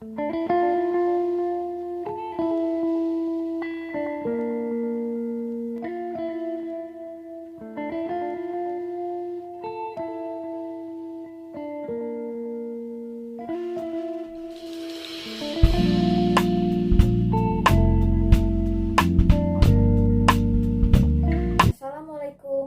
Assalamualaikum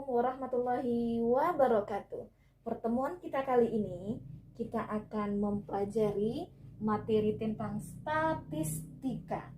warahmatullahi wabarakatuh. Pertemuan kita kali ini kita akan mempelajari materi tentang statistika.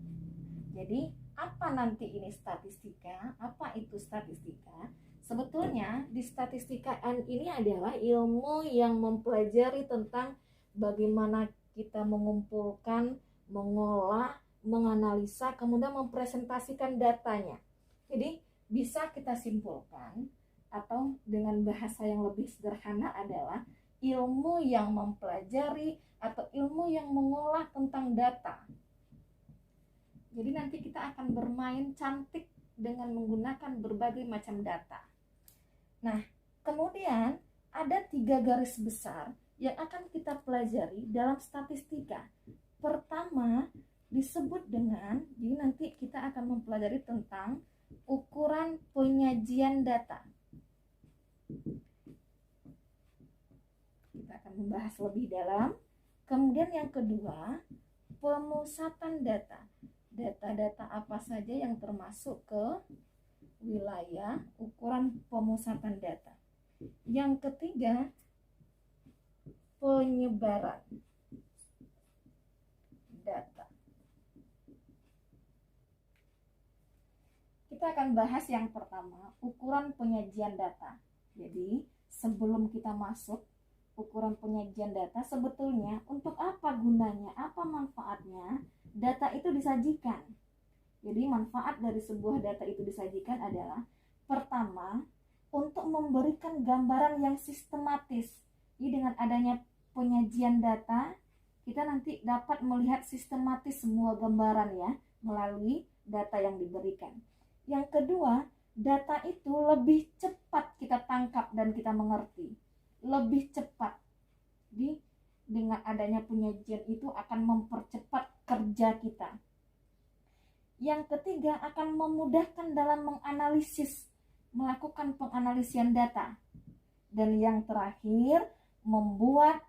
Jadi, apa nanti ini statistika? Apa itu statistika? Sebetulnya di statistika ini adalah ilmu yang mempelajari tentang bagaimana kita mengumpulkan, mengolah, menganalisa, kemudian mempresentasikan datanya. Jadi, bisa kita simpulkan atau dengan bahasa yang lebih sederhana adalah ilmu yang mempelajari atau ilmu yang mengolah tentang data. Jadi nanti kita akan bermain cantik dengan menggunakan berbagai macam data. Nah, kemudian ada 3 garis besar yang akan kita pelajari dalam statistika. Pertama disebut dengan, jadi nanti kita akan mempelajari tentang ukuran penyajian data. Kita akan membahas lebih dalam. Kemudian yang kedua, pemusatan data. Data-data apa saja yang termasuk ke wilayah ukuran pemusatan data. Yang ketiga, penyebaran data. Kita akan bahas yang pertama, ukuran penyajian data. Jadi, sebelum kita masuk ukuran penyajian data, sebetulnya untuk apa gunanya, apa manfaatnya data itu disajikan. Jadi, manfaat dari sebuah data itu disajikan adalah pertama, untuk memberikan gambaran yang sistematis. Jadi, dengan adanya penyajian data, kita nanti dapat melihat sistematis semua gambaran ya melalui data yang diberikan. Yang kedua, data itu lebih cepat kita tangkap dan kita mengerti. Lebih cepat. Jadi, dengan adanya penyajian itu akan mempercepat kerja kita. Yang ketiga, akan memudahkan dalam menganalisis, melakukan penganalisian data. Dan yang terakhir, membuat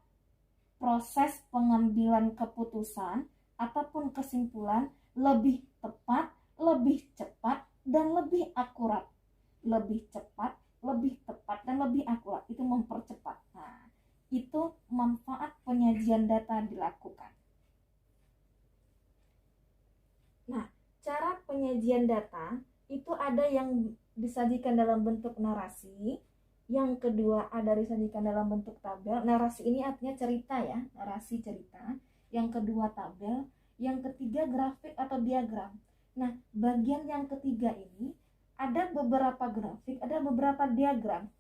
proses pengambilan keputusan ataupun kesimpulan lebih tepat, lebih cepat, dan lebih akurat. Lebih cepat, lebih tepat, dan lebih akurat. Itu mempercepat. Nah, itu manfaat penyajian data dilakukan. Nah, cara penyajian data itu ada yang disajikan dalam bentuk narasi, yang kedua ada disajikan dalam bentuk tabel. Narasi ini artinya cerita ya, narasi cerita. Yang kedua tabel, yang ketiga grafik atau diagram. Nah, bagian yang ketiga ini ada beberapa grafik, ada beberapa diagram.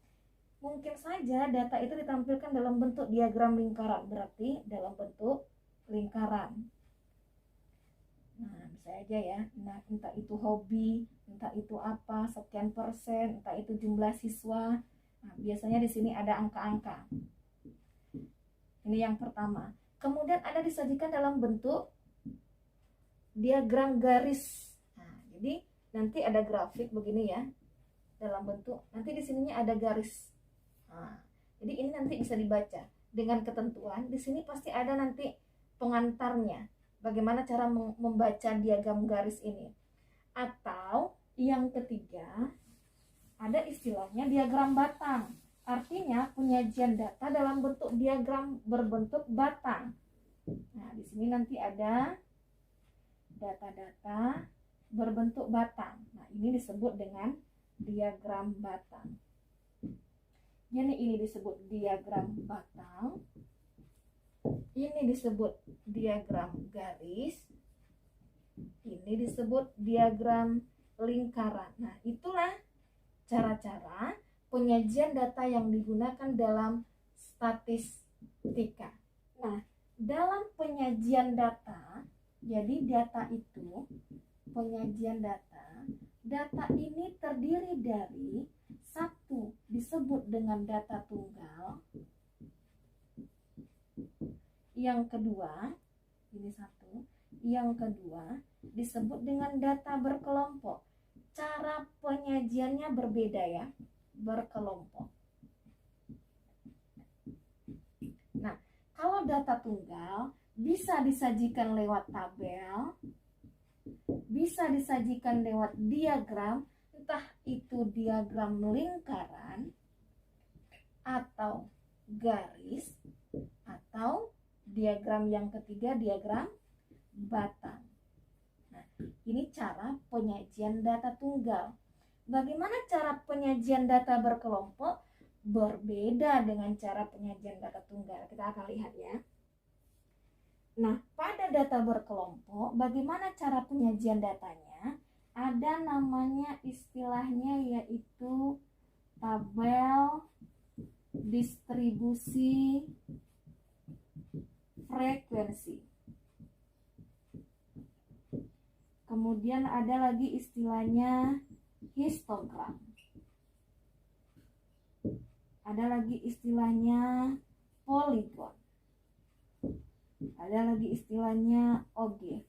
Mungkin saja data itu ditampilkan dalam bentuk diagram lingkaran, berarti dalam bentuk lingkaran. Nah, bisa aja ya. Nah, entah itu hobi, entah itu apa, sekian persen, entah itu jumlah siswa. Nah, biasanya di sini ada angka-angka. Ini yang pertama. Kemudian ada disajikan dalam bentuk diagram garis. Nah, jadi nanti ada grafik begini ya, dalam bentuk. Nanti di sininya ada garis. Nah, jadi ini nanti bisa dibaca dengan ketentuan. Di sini pasti ada nanti pengantarnya. Bagaimana cara membaca diagram garis ini? Atau yang ketiga, ada istilahnya diagram batang. Artinya penyajian data dalam bentuk diagram berbentuk batang. Nah, di sini nanti ada data-data berbentuk batang. Nah, ini disebut dengan diagram batang. Jadi ini disebut diagram batang. Ini disebut diagram garis. Ini disebut diagram lingkaran. Nah, itulah cara-cara penyajian data yang digunakan dalam statistika. Nah, dalam penyajian data, jadi data itu, penyajian data, data ini terdiri dari satu disebut dengan data tunggal, yang kedua Ini satu. Yang kedua disebut dengan data berkelompok. Cara penyajiannya berbeda ya, berkelompok. Nah, kalau data tunggal bisa disajikan lewat tabel, bisa disajikan lewat diagram, entah itu diagram lingkaran atau garis, atau diagram yang ketiga, diagram batang. Nah, ini cara penyajian data tunggal. Bagaimana cara penyajian data berkelompok? Berbeda dengan cara penyajian data tunggal. Kita akan lihat ya. Nah, pada data berkelompok, bagaimana cara penyajian datanya? Ada namanya, istilahnya yaitu tabel distribusi frekuensi. Kemudian ada lagi istilahnya histogram. Ada lagi istilahnya poligon. Ada lagi istilahnya objek.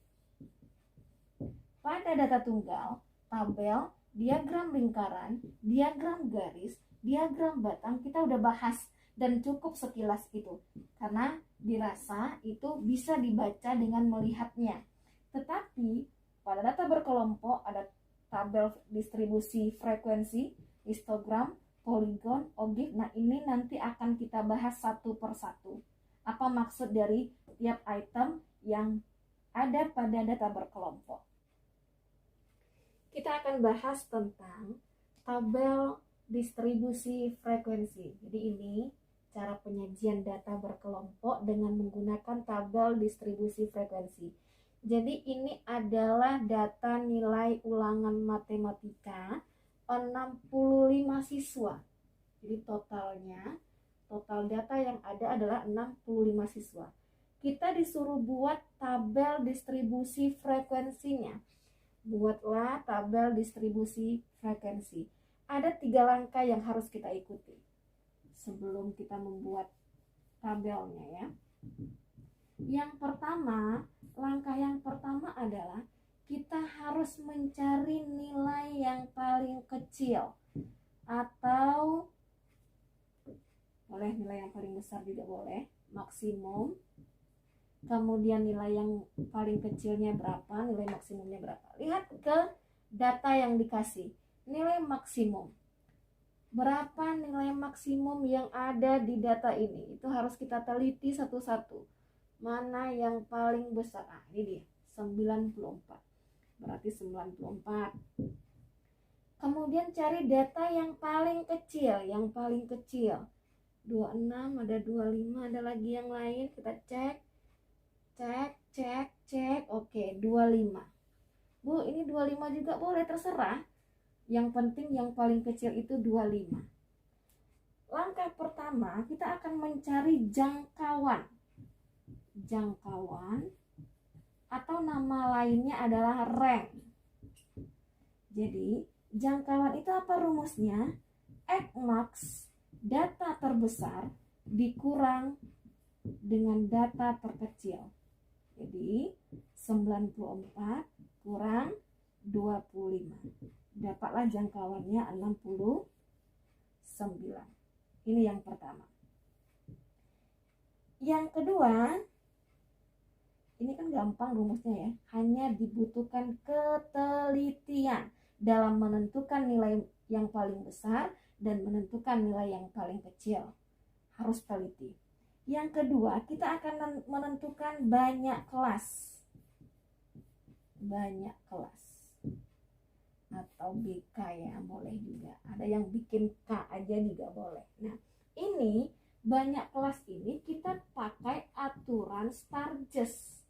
Pada data tunggal, tabel, diagram lingkaran, diagram garis, diagram batang kita udah bahas dan cukup sekilas itu. Karena dirasa itu bisa dibaca dengan melihatnya. Tetapi pada data berkelompok ada tabel distribusi frekuensi, histogram, poligon, objek. Nah, ini nanti akan kita bahas satu persatu. Apa maksud dari tiap item yang ada pada data berkelompok. Kita akan bahas tentang tabel distribusi frekuensi. Jadi ini cara penyajian data berkelompok dengan menggunakan tabel distribusi frekuensi. Jadi ini adalah data nilai ulangan matematika 65 siswa. Jadi total data yang ada adalah 65 siswa. Kita disuruh buat tabel distribusi frekuensinya. Buatlah tabel distribusi frekuensi. Ada 3 langkah yang harus kita ikuti sebelum kita membuat tabelnya ya. Langkah yang pertama adalah kita harus mencari nilai yang paling kecil, atau boleh nilai yang paling besar juga boleh, maksimum. Kemudian nilai yang paling kecilnya berapa, nilai maksimumnya berapa. Lihat ke data yang dikasih, nilai maksimum. Berapa nilai maksimum yang ada di data ini? Itu harus kita teliti satu-satu. Mana yang paling besar? Ah, ini dia, 94. Berarti 94. Kemudian cari data yang paling kecil, 26, ada 25, ada lagi yang lain. Kita cek. Oke, 25. Bu, ini 25 juga boleh, terserah. Yang penting yang paling kecil itu 25. Langkah pertama, kita akan mencari jangkauan. Atau nama lainnya adalah rank. Jadi, jangkauan itu apa rumusnya? X max, data terbesar, dikurang dengan data terkecil. Jadi 94 kurang 25. Dapatlah jangkauannya 69. Ini yang pertama. Yang kedua, ini kan gampang rumusnya ya. Hanya dibutuhkan ketelitian dalam menentukan nilai yang paling besar dan menentukan nilai yang paling kecil. Harus teliti. Yang kedua, kita akan menentukan banyak kelas. Atau BK ya, boleh juga. Ada yang bikin K aja juga boleh. Nah, ini banyak kelas ini kita pakai aturan Sturges.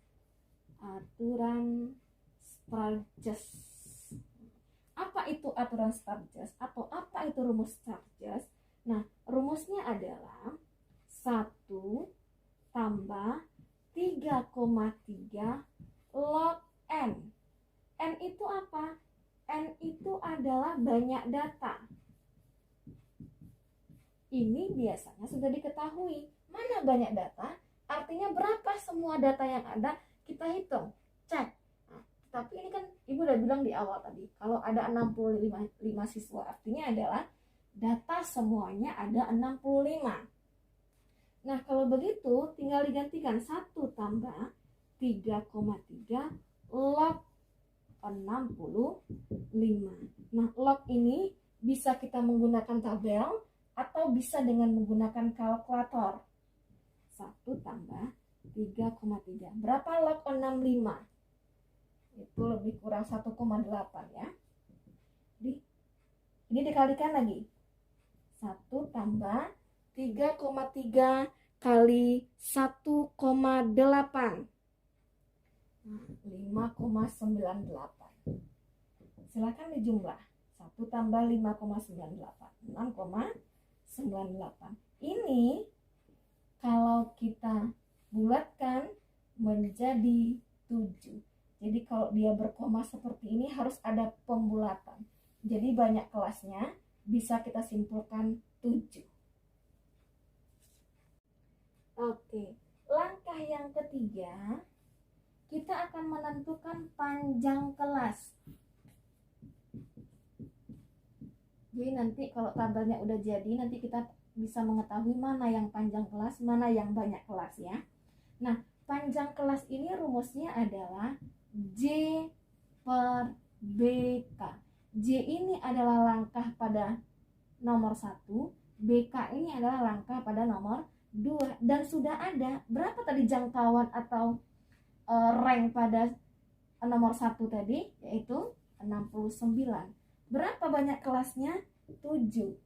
Apa itu aturan Sturges? Atau apa itu rumus Sturges? Nah, rumusnya adalah 1 tambah 3,3 log N. N itu apa? N itu adalah banyak data. Ini biasanya sudah diketahui. Mana banyak data? Artinya berapa semua data yang ada kita hitung, cek. Nah, tapi ini kan Ibu udah bilang di awal tadi, kalau ada 65 siswa artinya adalah data semuanya ada 65. Nah, kalau begitu tinggal digantikan 1 tambah 3,3 log 65. Nah, log ini bisa kita menggunakan tabel atau bisa dengan menggunakan kalkulator. 1 tambah 3,3. Berapa log 65? Itu lebih kurang 1,8 ya. Jadi, ini dikalikan lagi. 1 tambah 3,3 kali 1,8. 5,98. Silakan dijumlah. 1 tambah 5,98. 6,98. Ini kalau kita bulatkan menjadi 7. Jadi kalau dia berkoma seperti ini harus ada pembulatan. Jadi banyak kelasnya, bisa kita simpulkan 7. Oke, langkah yang ketiga, kita akan menentukan panjang kelas. Jadi nanti kalau tabelnya udah jadi, nanti kita bisa mengetahui mana yang panjang kelas, mana yang banyak kelas ya. Nah, panjang kelas ini rumusnya adalah J per BK. J ini adalah langkah pada nomor 1, BK ini adalah langkah pada nomor 2. Dan sudah ada, berapa tadi jangkauan atau rank pada nomor 1 tadi, yaitu 69. Berapa banyak kelasnya? 7.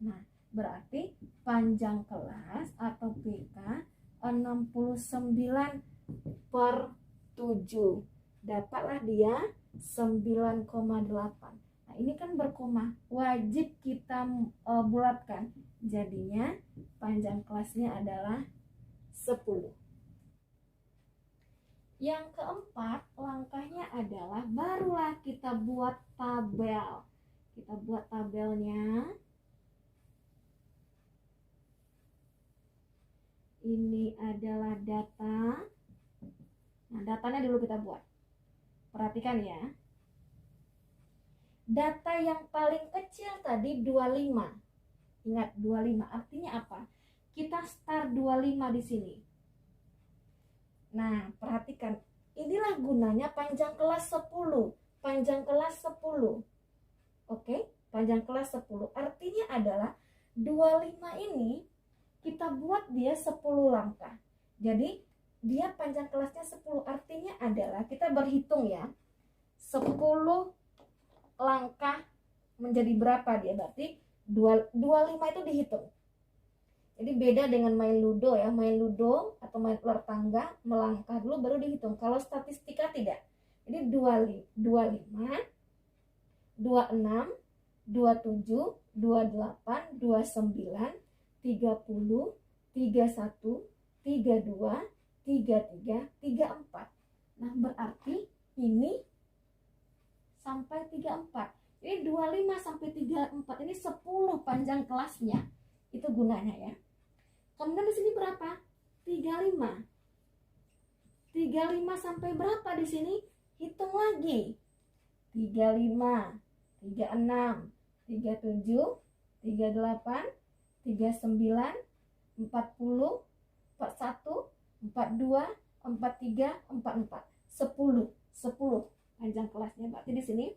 Nah, berarti panjang kelas atau PK 69 per 7. Dapatlah dia 9,8. Nah, ini kan berkoma, wajib kita bulatkan. Jadinya panjang kelasnya adalah 10. Yang keempat, langkahnya adalah barulah kita buat tabel. Kita buat tabelnya. Ini adalah data. Nah, datanya dulu kita buat. Perhatikan ya. Data yang paling kecil tadi 25. Ingat 25 artinya apa? Kita start 25 di sini. Nah, perhatikan. Inilah gunanya panjang kelas 10. Panjang kelas 10. Oke, panjang kelas 10. Artinya adalah 25 ini kita buat dia 10 langkah. Jadi, dia panjang kelasnya 10. Artinya adalah kita berhitung ya. 10 langkah menjadi berapa dia? Berarti 25 itu dihitung. Jadi beda dengan main ludo ya, main ludo atau main ular tangga, melangkah dulu baru dihitung. Kalau statistika tidak. Jadi 25, 26, 27, 28, 29, 30, 31, 32, 33, 34. Nah, berarti ini sampai 34. Ini 25 sampai 34 ini 10 panjang kelasnya. Itu gunanya ya. Kemudian di sini berapa? 35. 35 sampai berapa di sini? Hitung lagi. 35, 36, 37, 38, 39, 40, 41, 42, 43, 44. 10 panjang kelasnya. Berarti di sini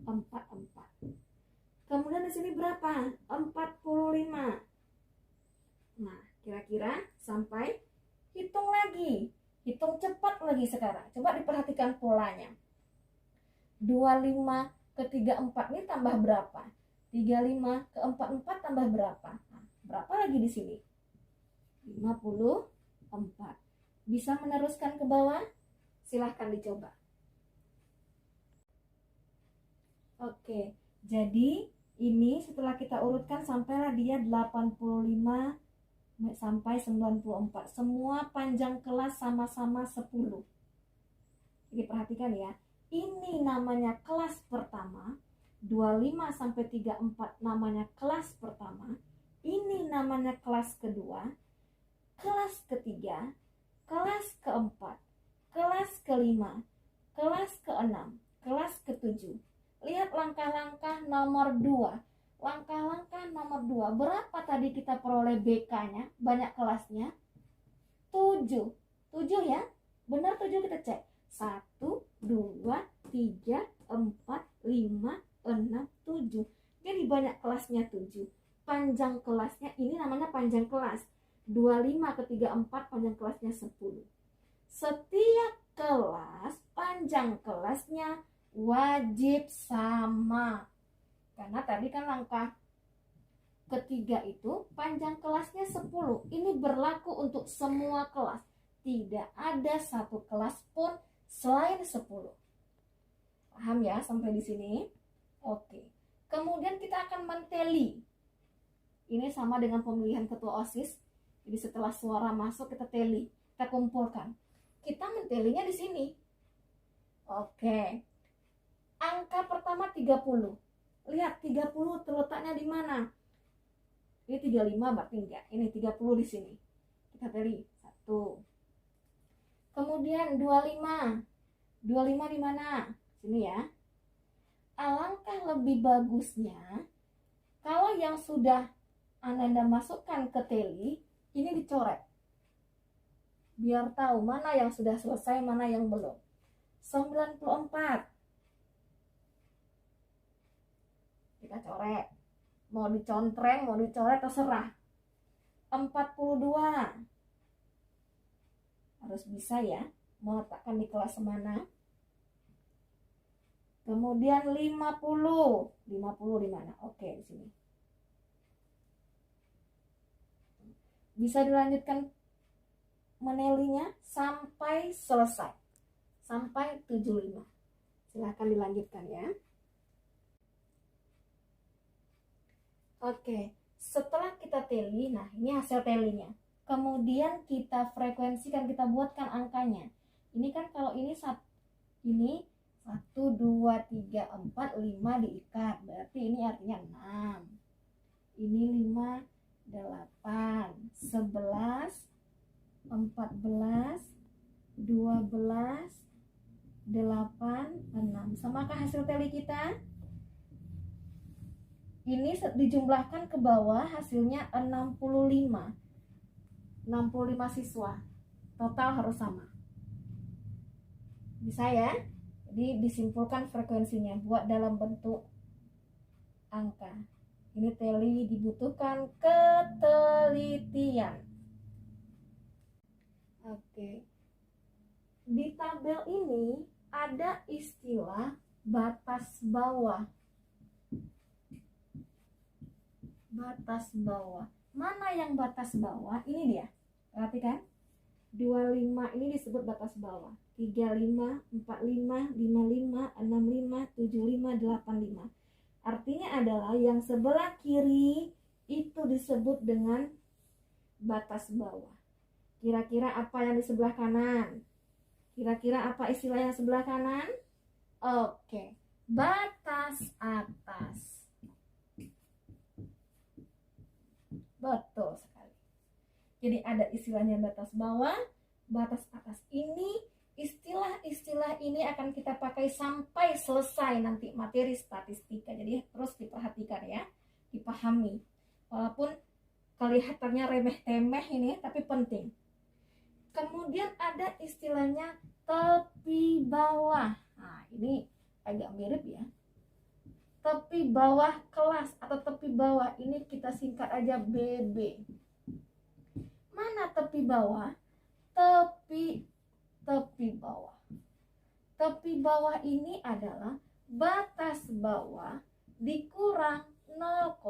44. Kemudian di sini berapa? 45. Nah, kira-kira sampai hitung lagi. Hitung cepat lagi sekarang. Coba diperhatikan polanya. 25 ke 34 ini tambah berapa? 35 ke 44 tambah berapa? Nah, berapa lagi di sini? 54. Bisa meneruskan ke bawah? Silahkan dicoba. Oke, jadi ini setelah kita urutkan sampailah dia 85 sampai 94. Semua panjang kelas sama-sama 10. Jadi perhatikan ya. Ini namanya kelas pertama. 25 sampai 34 namanya kelas pertama. Ini namanya kelas kedua. Kelas ketiga. kelas keempat, kelas kelima, kelas keenam, kelas ketujuh. Lihat langkah-langkah nomor 2. Langkah-langkah nomor 2. Berapa tadi kita peroleh BK-nya? Banyak kelasnya? 7. 7 ya? Benar 7 kita cek. 1, 2, 3, 4, 5, 6, 7. Jadi banyak kelasnya 7. Panjang kelasnya ini namanya panjang kelas. 25 ke 34 panjang kelasnya 10. Setiap kelas panjang kelasnya wajib sama. Karena tadi kan langkah ketiga itu panjang kelasnya 10. Ini berlaku untuk semua kelas. Tidak ada satu kelas pun selain 10. Paham ya sampai di sini? Oke. Kemudian kita akan menteli. Ini sama dengan pemilihan ketua OSIS. Jadi setelah suara masuk kita teli, kita kumpulkan. Kita mentelinya di sini. Oke. Angka pertama 30. Lihat 30 terletaknya di mana? Ini 35 berarti enggak. Ini 30 di sini. Kita teli. 1. Kemudian 25. 25 di mana? Sini ya. Alangkah lebih bagusnya kalau yang sudah Anda masukkan ke teli, ini dicoret. Biar tahu mana yang sudah selesai, mana yang belum. 94. Kita coret. Mau dicontreng, mau dicoret, terserah. 42. Harus bisa ya, mau letakkan di kelas mana. Kemudian 50. 50 di mana? Oke, di sini. Bisa dilanjutkan menelinya sampai selesai. Sampai 75. Silahkan dilanjutkan ya. Oke, setelah kita teli, nah ini hasil telinya. Kemudian kita frekuensikan, kita buatkan angkanya. Ini kan kalau ini 1, 2, 3, 4, 5 diikat. Berarti ini artinya 6. Ini 5, 8, 11, 14, 12, 8, 6. Samakah hasil teli kita? Ini dijumlahkan ke bawah hasilnya 65. 65 siswa. Total harus sama. Bisa ya? Jadi disimpulkan frekuensinya, buat dalam bentuk angka. Ini teli dibutuhkan ketelitian. Oke. Di tabel ini ada istilah batas bawah. Batas bawah. Mana yang batas bawah? Ini dia. Perhatikan. 25 ini disebut batas bawah. 35, 45, 55, 65, 75, 85. Artinya adalah yang sebelah kiri itu disebut dengan batas bawah. Kira-kira apa yang di sebelah kanan? Kira-kira apa istilah yang sebelah kanan? Oke. Batas atas. Betul sekali. Jadi ada istilahnya batas bawah, batas atas. Ini istilah-istilah ini akan kita pakai sampai selesai nanti materi statistika. Jadi terus diperhatikan ya, dipahami. Walaupun kelihatannya remeh-temeh ini, tapi penting. Kemudian ada istilahnya tepi bawah. Nah, ini agak mirip ya. Tepi bawah kelas atau tepi bawah ini kita singkat aja BB. Mana tepi bawah? Tepi bawah. Tepi bawah ini adalah batas bawah dikurang 0,5.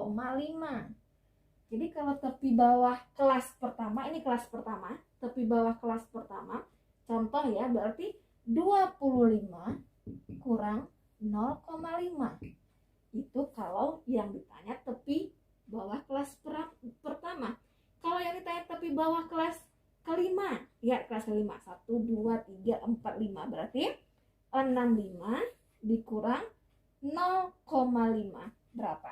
Jadi kalau tepi bawah kelas pertama, ini kelas pertama, tepi bawah kelas pertama, contoh ya, berarti 25 kurang 0,5. Itu kalau yang ditanya tepi bawah kelas pertama. Kalau yang ditanya tepi bawah kelas kelima, ya kelas kelima, 1, 2, 3, 4, 5, berarti 65 dikurang 0,5 berapa?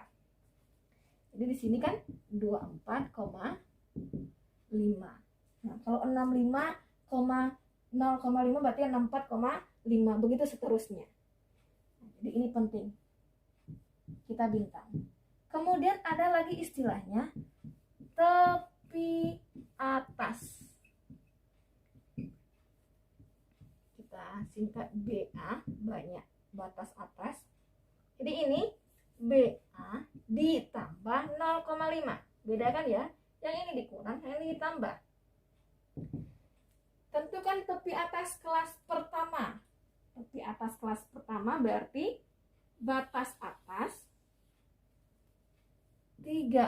Jadi di sini kan 24,5. Nah, kalau 65 0,5 berarti 64,5, begitu seterusnya. Jadi ini penting kita bintang. Kemudian ada lagi istilahnya tepi atas. Kita singkat BA, banyak batas atas. Jadi ini BA ditambah 0,5. Beda kan ya? Yang ini dikurang, yang ini ditambah. Tentukan tepi atas kelas pertama. Tepi atas kelas pertama berarti batas atas 34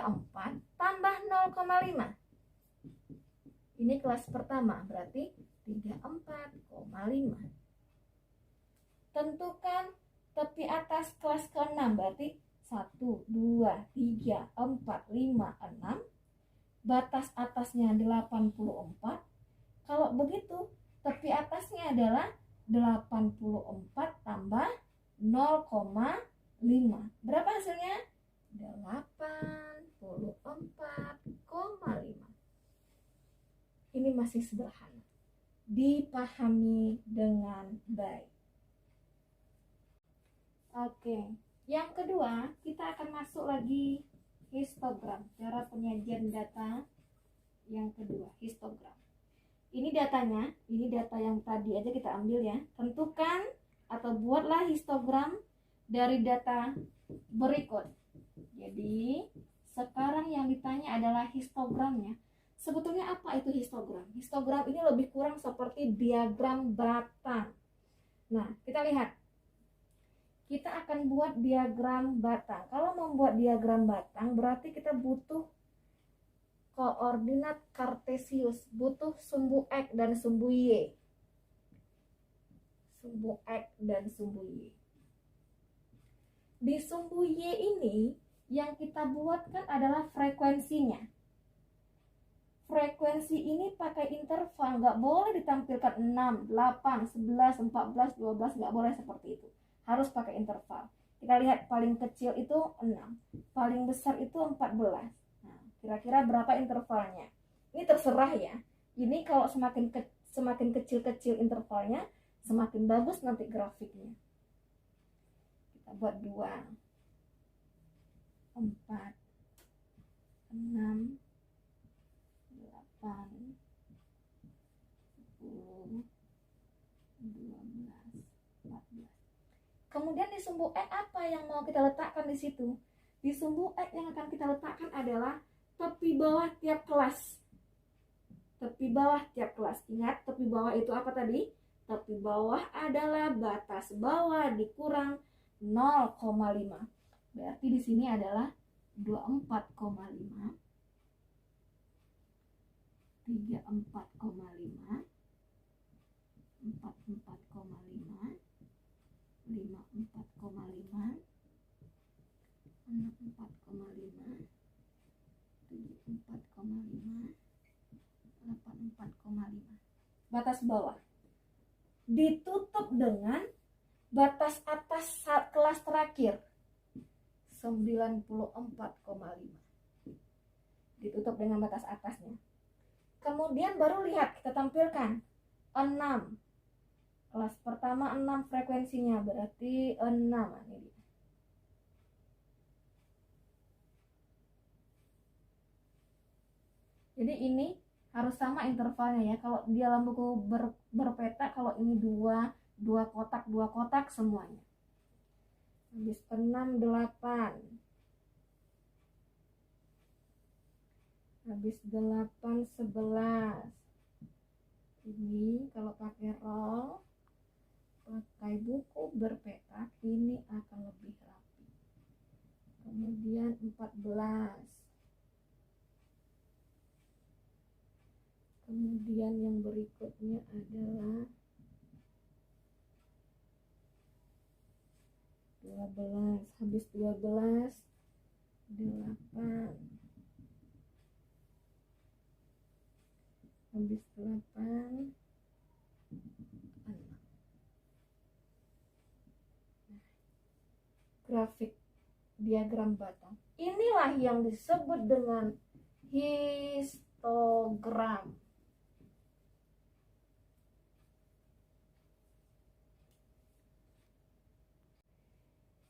tambah 0,5. Ini kelas pertama berarti 34,5. Tentukan tepi atas kelas ke-6 berarti 1, 2, 3, 4, 5, 6. Batas atasnya 84. Kalau begitu tepi atasnya adalah 84 tambah 0,5. Berapa hasilnya? 84,5. Ini masih sederhana, dipahami dengan baik. Oke, yang kedua kita akan masuk lagi histogram, cara penyajian data. Yang kedua, histogram. Ini datanya, ini data yang tadi aja kita ambil ya. Tentukan atau buatlah histogram dari data berikut. Jadi sekarang yang ditanya adalah histogramnya. Sebetulnya apa itu histogram? Histogram ini lebih kurang seperti diagram batang. Nah, kita lihat. Kita akan buat diagram batang. Kalau membuat diagram batang berarti kita butuh koordinat kartesius, butuh sumbu X dan sumbu Y. Sumbu X dan sumbu Y. Di sumbu Y ini yang kita buatkan adalah frekuensinya. Frekuensi ini pakai interval, nggak boleh ditampilkan 6, 8, 11, 14, 12, nggak boleh seperti itu. Harus pakai interval. Kita lihat paling kecil itu 6, paling besar itu 14. Nah, kira-kira berapa intervalnya? Ini terserah ya. Ini kalau semakin kecil-kecil intervalnya, semakin bagus nanti grafiknya. Kita buat 2, 4, 6, 8, 10, 12, 14. Kemudian di sumbu X apa yang mau kita letakkan di situ? Di sumbu X yang akan kita letakkan adalah tepi bawah tiap kelas. Tepi bawah tiap kelas. Ingat, tepi bawah itu apa tadi? Tepi bawah adalah batas bawah dikurang 0,5. Berarti di sini adalah 24,5, 34,5, 44,5, 54,5, 64,5, 74,5, 84,5. Batas bawah ditutup dengan batas atas kelas terakhir 94,5. Ditutup dengan batas atasnya. Kemudian baru lihat kita tampilkan 6. Kelas pertama 6 frekuensinya berarti 6. Ini dia. Jadi ini harus sama intervalnya ya. Kalau di dalam buku berpeta, kalau ini dua kotak semuanya. Habis 6, 8. Habis 8, 11. Ini kalau pakai roll, pakai buku berpeta, ini akan lebih rapi. Kemudian 14. Kemudian yang berikutnya adalah 12. Habis 12, 8. Habis 8, 6. Grafik diagram batang. Inilah yang disebut dengan histogram.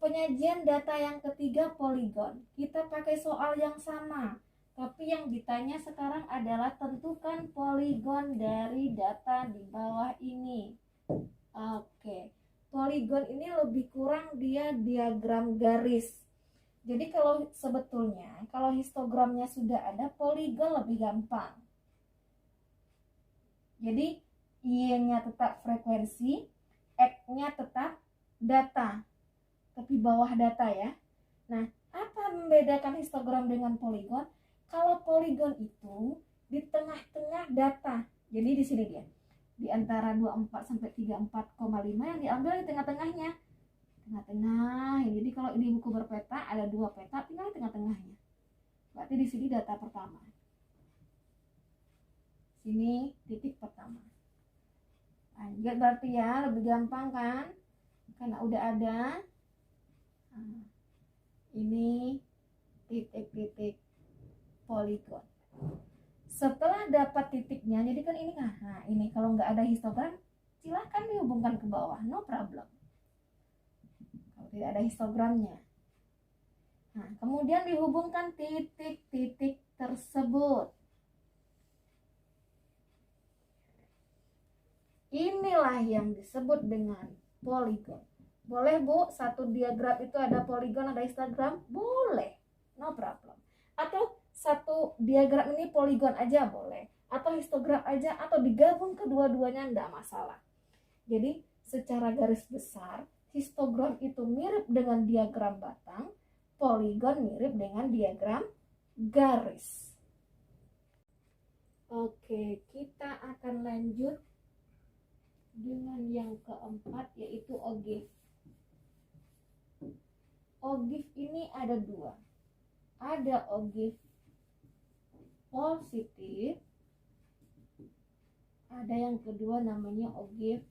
Penyajian data yang ketiga poligon. Kita pakai soal yang sama, tapi yang ditanya sekarang adalah tentukan poligon dari data di bawah ini. Oke, poligon ini lebih kurang dia diagram garis. Jadi kalau sebetulnya kalau histogramnya sudah ada, poligon lebih gampang. Jadi Y-nya tetap frekuensi, X-nya tetap data, tapi bawah data ya. Nah, apa membedakan histogram dengan poligon? Kalau poligon itu di tengah-tengah data. Jadi di sini dia. Di antara 24 sampai 34,5 yang diambil di tengah-tengahnya. Tengah-tengah. Jadi kalau ini buku berpeta ada 2 peta, tinggal di tengah-tengahnya. Berarti di sini data pertama. Sini titik pertama. Lanjut berarti ya, lebih gampang kan? Karena udah ada. Nah, ini titik-titik poligon. Setelah dapat titiknya, jadi kan ini nah ini kalau nggak ada histogram, silahkan dihubungkan ke bawah, no problem. Kalau tidak ada histogramnya. Nah, kemudian dihubungkan titik-titik tersebut. Inilah yang disebut dengan poligon. Boleh Bu, satu diagram itu ada poligon, ada histogram? Boleh, no problem. Atau satu diagram ini poligon aja boleh, atau histogram aja, atau digabung kedua-duanya enggak masalah. Jadi secara garis besar, histogram itu mirip dengan diagram batang, poligon mirip dengan diagram garis. Oke, kita akan lanjut dengan yang keempat, yaitu ogive. Ogive ini ada 2. Ada ogive positif, ada yang kedua namanya ogive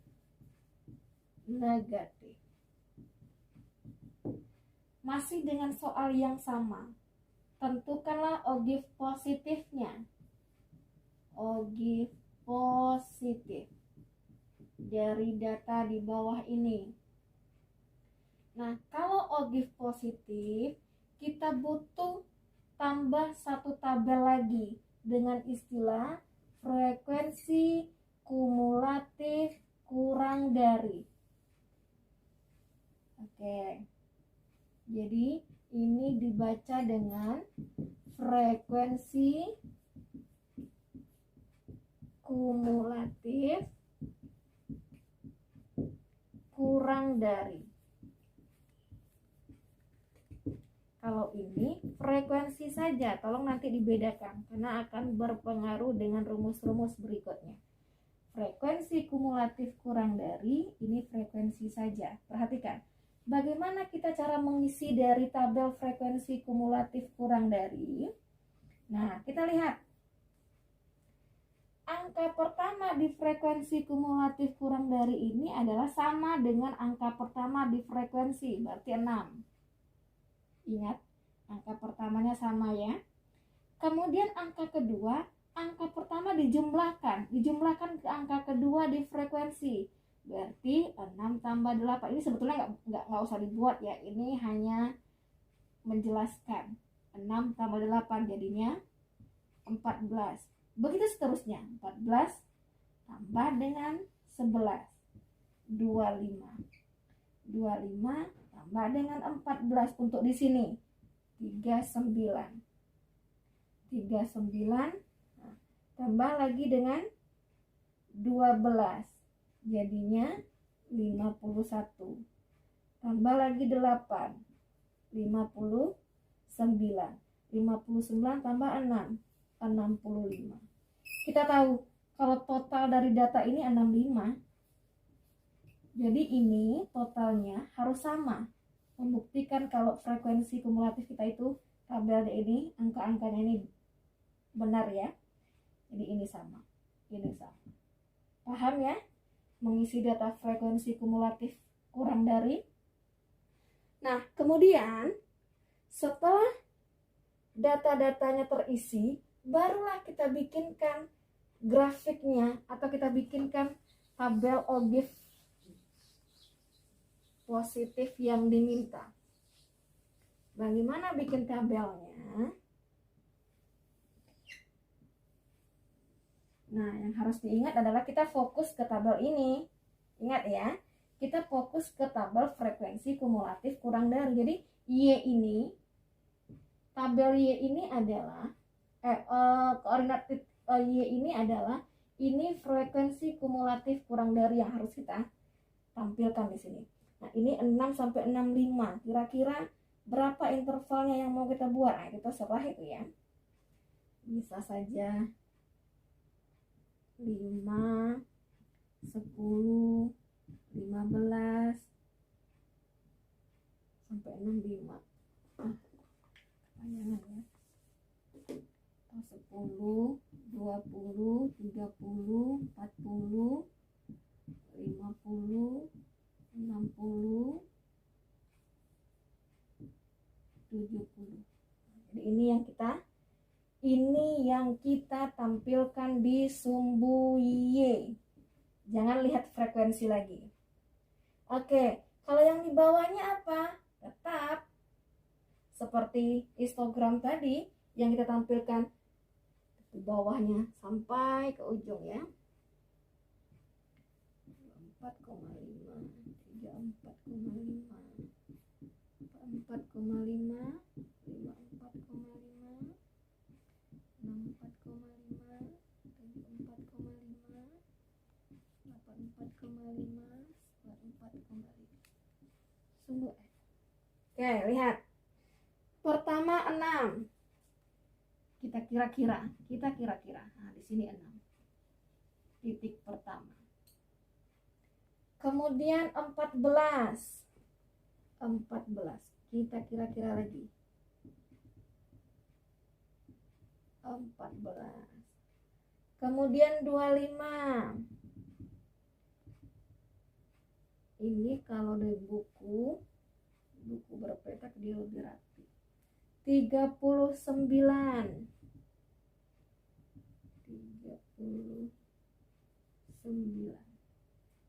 negatif. Masih dengan soal yang sama, tentukanlah ogive positifnya. Ogive positif dari data di bawah ini. Nah, kalau ogive positif, kita butuh tambah satu tabel lagi dengan istilah frekuensi kumulatif kurang dari. Oke. Jadi ini dibaca dengan frekuensi kumulatif kurang dari. Kalau ini frekuensi saja, tolong nanti dibedakan karena akan berpengaruh dengan rumus-rumus berikutnya. Frekuensi kumulatif kurang dari, ini frekuensi saja. Perhatikan, bagaimana kita cara mengisi dari tabel frekuensi kumulatif kurang dari. Nah, kita lihat. Angka pertama di frekuensi kumulatif kurang dari ini adalah sama dengan angka pertama di frekuensi, berarti 6. Ingat, angka pertamanya sama ya. Kemudian angka kedua, angka pertama dijumlahkan ke angka kedua di frekuensi. Berarti 6 tambah 8. Ini sebetulnya nggak usah dibuat ya. Ini hanya menjelaskan. 6 tambah 8 jadinya 14. Begitu seterusnya. 14 tambah dengan 11. 25. 25 tambah dengan 14 untuk di sini 39. 39 tambah lagi dengan 12 jadinya 51. Tambah lagi 8 59. 59 tambah 6 65. Kita tahu kalau total dari data ini 65. Jadi ini totalnya harus sama. Membuktikan kalau frekuensi kumulatif kita itu tabel ini, angka-angkanya ini benar ya. Jadi ini sama. Ini sama. Paham ya? Mengisi data frekuensi kumulatif kurang dari. Nah, kemudian setelah data-datanya terisi, barulah kita bikinkan grafiknya atau kita bikinkan tabel ogive positif yang diminta. Bagaimana bikin tabelnya? Nah, yang harus diingat adalah kita fokus ke tabel ini. Ingat ya, kita fokus ke tabel frekuensi kumulatif kurang dari. Jadi Y ini, tabel Y ini adalah koordinat Y ini adalah ini frekuensi kumulatif kurang dari yang harus kita tampilkan di sini. Nah, ini 6 sampai 65. Kira-kira berapa intervalnya yang mau kita buat? Nah, kita serah itu ya. Bisa saja 5, 10, 15 sampai 65. Kepanjangan ya. 10, 20, 30, 40, 50, 60, 70. Jadi ini yang kita tampilkan di sumbu Y. Jangan lihat frekuensi lagi. Oke, kalau yang di bawahnya apa? Tetap seperti histogram tadi yang kita tampilkan di bawahnya sampai ke ujung ya. 4,5, 34,5, 4,5, 54,5, 64,5, 74,5, 84,5, 94,5. Sungguh. Oke, lihat. Pertama 6. Kita kira-kira. Nah, di sini 6. Titik pertama. Kemudian 14. Kita kira-kira lagi. 14. Kemudian 25. Ini kalau dari buku berpetak dia lebih rapi. 39.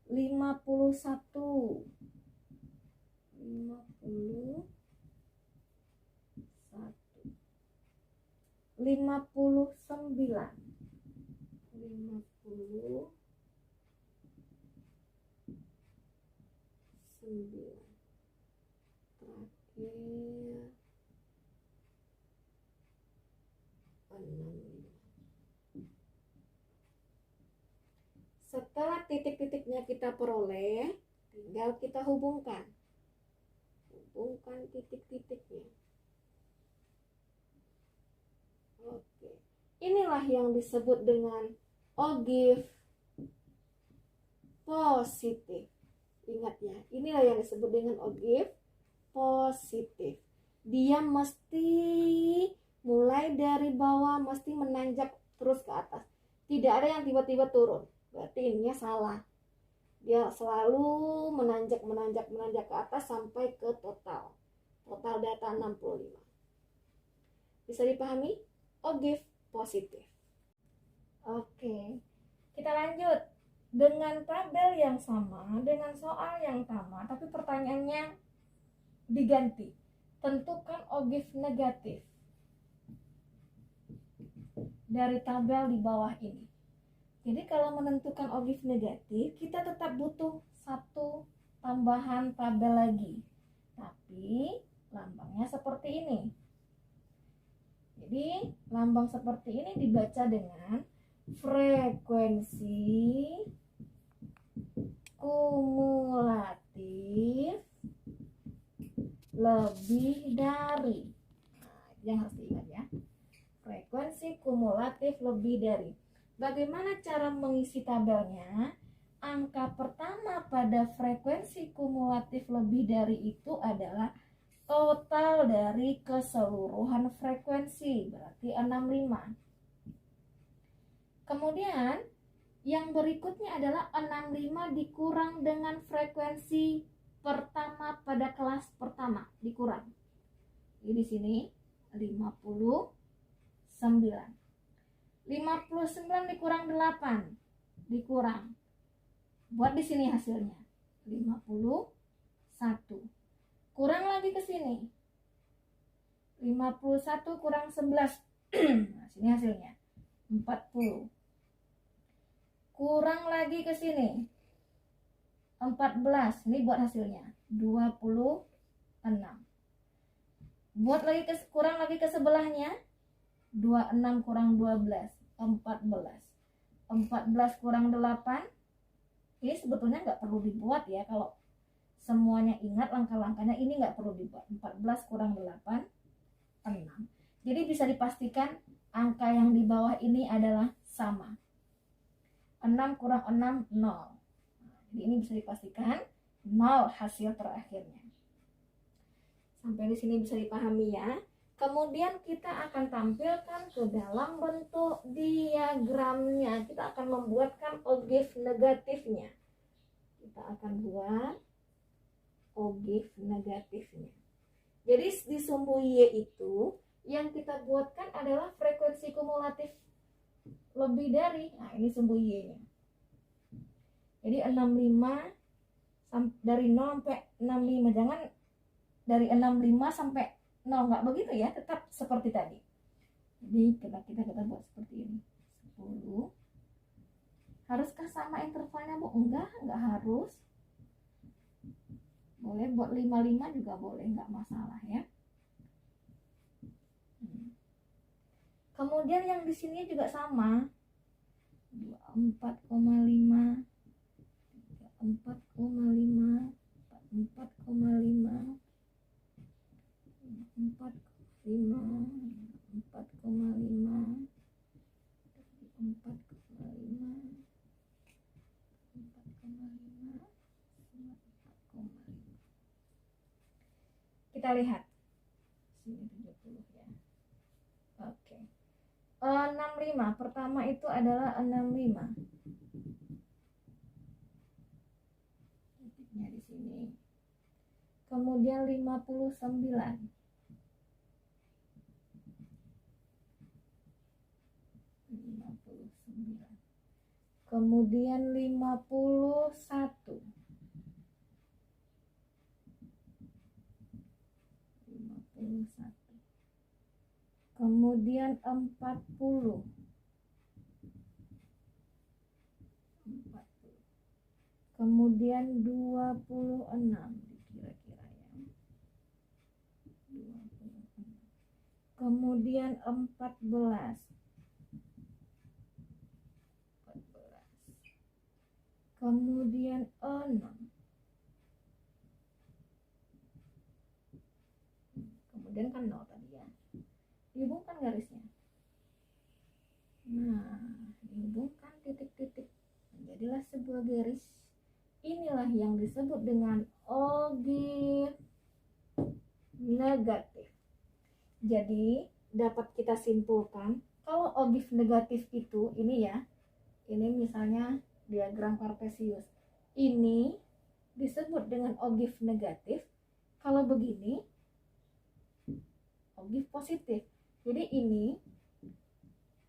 51. 59. Terakhir 65. Setelah titik-titiknya kita peroleh, tinggal kita hubungkan titik-titiknya. Oke, inilah yang disebut dengan ogive positif. Ingat ya, inilah yang disebut dengan ogive positif. Dia mesti mulai dari bawah, mesti menanjak terus ke atas. Tidak ada yang tiba-tiba turun. Berarti ininya salah. Dia selalu menanjak ke atas sampai ke total data 65. Bisa dipahami? Ogive positif. Oke, kita lanjut dengan tabel yang sama, dengan soal yang sama, tapi pertanyaannya diganti. Tentukan ogive negatif dari tabel di bawah ini. Jadi kalau menentukan ogive negatif, kita tetap butuh satu tambahan tabel lagi. Tapi lambangnya seperti ini. Jadi lambang seperti ini dibaca dengan frekuensi kumulatif lebih dari. Nah, yang harus diingat ya. Frekuensi kumulatif lebih dari. Bagaimana cara mengisi tabelnya? Angka pertama pada frekuensi kumulatif lebih dari itu adalah total dari keseluruhan frekuensi, berarti 65. Kemudian yang berikutnya adalah 65 dikurang dengan frekuensi pertama pada kelas pertama, dikurang. Jadi di sini 59. 59 dikurang 8, dikurang. Buat di sini hasilnya 51. Kurang lagi ke sini 51 kurang 11. Nah, sini hasilnya 40. Kurang lagi ke sini 14. Ini buat hasilnya 26. Buat lagi kurang lagi ke sebelahnya 26 kurang 12, 14. 14 kurang 8. Ini sebetulnya nggak perlu dibuat ya, kalau semuanya ingat langkah-langkahnya ini nggak perlu dibuat. 14 kurang 8, 6. Jadi bisa dipastikan angka yang di bawah ini adalah sama. 6 kurang 6, 0. Jadi ini bisa dipastikan 0 hasil terakhirnya. Sampai di sini bisa dipahami ya. Kemudian kita akan tampilkan ke dalam bentuk diagramnya. Kita akan membuatkan ogive negatifnya. Kita akan buat ogive negatifnya. Jadi di sumbu Y itu yang kita buatkan adalah frekuensi kumulatif lebih dari, nah ini sumbu Y-nya. Jadi 65 dari 0 sampai 65, jangan dari 65 sampai 0, nggak begitu ya, tetap seperti tadi. Jadi kita buat seperti ini. 10. Haruskah sama intervalnya, Bu? Enggak harus. Boleh buat 55 juga boleh, nggak masalah ya. Kemudian yang di sini juga sama. 24,5, 4,5, 4,5, 4,5, 4,5, 4,5, 4,5. Kita lihat sini 70 ya. Oke. 65 pertama itu adalah 65. Titiknya di sini. Kemudian 59. Kemudian 51. 51. Kemudian 40. 40. Kemudian 26 kira-kira ya. 26. Kemudian 14. Kemudian 6. Kemudian kan 0 tadi ya. Dihubungkan garisnya. Nah, dihubungkan titik-titik. Jadilah sebuah garis. Inilah yang disebut dengan ogive negatif. Jadi, dapat kita simpulkan kalau ogive negatif itu ini ya. Ini misalnya diagram Kartesius. Ini disebut dengan ogive negatif. Kalau begini ogive positif. Jadi ini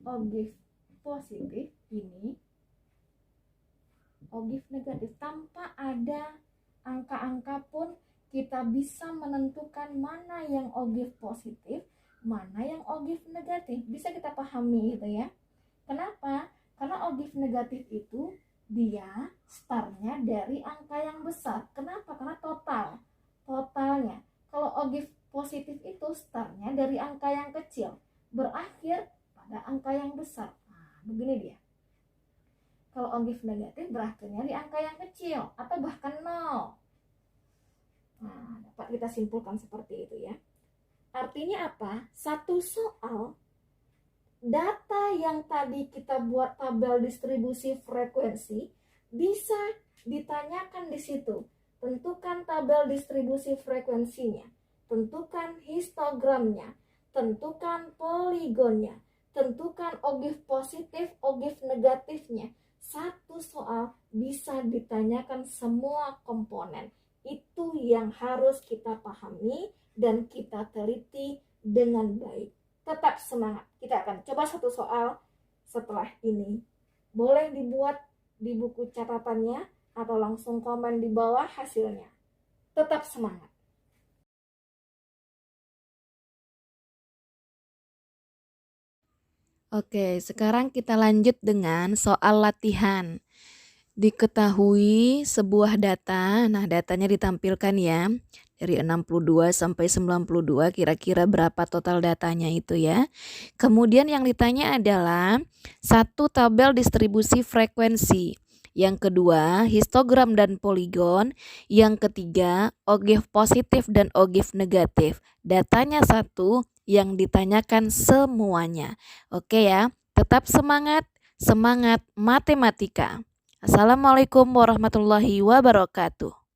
ogive positif, ini ogive negatif. Tanpa ada angka-angka pun kita bisa menentukan mana yang ogive positif, mana yang ogive negatif. Bisa kita pahami gitu ya. Kenapa? Karena ogive negatif itu dia startnya dari angka yang besar. Kenapa? Karena totalnya. Kalau ogive positif itu startnya dari angka yang kecil, berakhir pada angka yang besar. Nah, begini dia. Kalau ogive negatif berakhirnya di angka yang kecil atau bahkan 0. Nah, dapat kita simpulkan seperti itu ya. Artinya apa? Satu soal data yang tadi kita buat tabel distribusi frekuensi bisa ditanyakan di situ. Tentukan tabel distribusi frekuensinya, tentukan histogramnya, tentukan poligonnya, tentukan ogive positif, ogive negatifnya. Satu soal bisa ditanyakan semua komponen. Itu yang harus kita pahami dan kita teliti dengan baik. Tetap semangat. Kita akan coba satu soal setelah ini. Boleh dibuat di buku catatannya atau langsung komen di bawah hasilnya. Tetap semangat. Oke, sekarang kita lanjut dengan soal latihan. Diketahui sebuah data, nah datanya ditampilkan ya, dari 62 sampai 92, kira-kira berapa total datanya itu ya. Kemudian yang ditanya adalah satu tabel distribusi frekuensi. Yang kedua, histogram dan poligon. Yang ketiga, ogif positif dan ogif negatif. Datanya satu, yang ditanyakan semuanya. Oke ya, tetap semangat, semangat matematika. Assalamualaikum warahmatullahi wabarakatuh.